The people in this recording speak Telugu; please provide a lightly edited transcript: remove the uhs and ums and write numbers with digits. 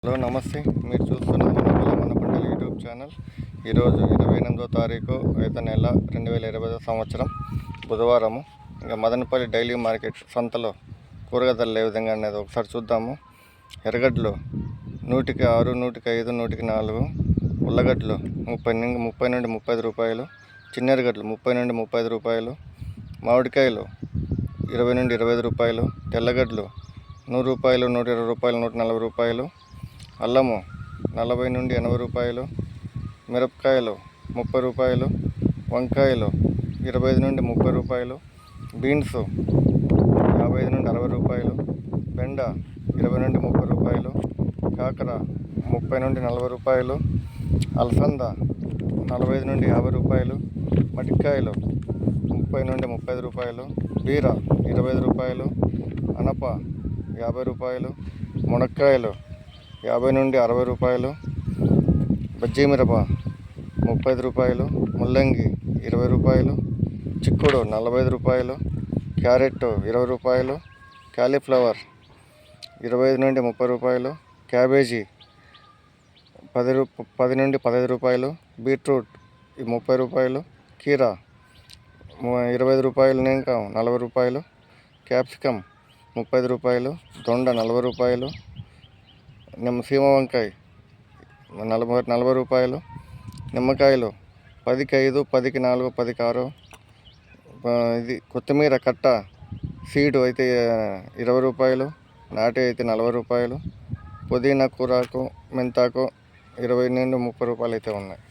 హలో నమస్తే, మీరు చూస్తున్నది మన పంటల యూట్యూబ్ ఛానల్. ఈరోజు 28వ తారీఖు 5వ నెల 2020 సంవత్సరం బుధవారము. ఇంకా మదనపల్లి డైలీ మార్కెట్ సంతలో కూరగాయల ధరలు ఏ విధంగా అనేది ఒకసారి చూద్దాము. ఎర్రగడ్డలు 100కి 6, 100కి 5, 100కి 4. ఉల్లగడ్డలు 30 నుండి 35 రూపాయలు. చిన్న ఎర్రగడ్డలు 30 నుండి 35 రూపాయలు. మామిడికాయలు 20 నుండి 25 రూపాయలు. తెల్లగడ్డలు 100 రూపాయలు, 120 రూపాయలు, 140 రూపాయలు. అల్లము 40 నుండి 80 రూపాయలు. మిరపకాయలు 30 రూపాయలు. వంకాయలు 25 నుండి 30 రూపాయలు. బీన్స్ 55 నుండి 60 రూపాయలు. బెండ 20 నుండి 30 రూపాయలు. కాకర 30 నుండి 40 రూపాయలు. అలసంద 45 నుండి 50 రూపాయలు. మటికాయలు 30 నుండి 35 రూపాయలు. బీర 25 రూపాయలు. అనప 50 రూపాయలు. మునక్కాయలు 50 నుండి 60 రూపాయలు. బజ్జీ మిరప 35 రూపాయలు. ముల్లంగి 20 రూపాయలు. చిక్కుడు 45 రూపాయలు. క్యారెట్ 20 రూపాయలు. కాలీఫ్లవర్ 25 నుండి 30 రూపాయలు. క్యాబేజీ 10 నుండి 15 రూపాయలు. బీట్రూట్ 30 రూపాయలు. కీరా 25 రూపాయలు, ఇంకా 40 రూపాయలు. క్యాప్సికమ్ 30 రూపాయలు. దొండ 40 రూపాయలు. సీమ వంకాయ 40 రూపాయలు. నిమ్మకాయలు 10కి 5, 10కి 4, 10కి 6. ఇది కొత్తిమీర కట్ట సీడు అయితే 20 రూపాయలు. నాటి అయితే 40 రూపాయలు. పుదీనా కూరాకు, మెంతాకు 20 నుండి 30 రూపాయలు అయితే ఉన్నాయి.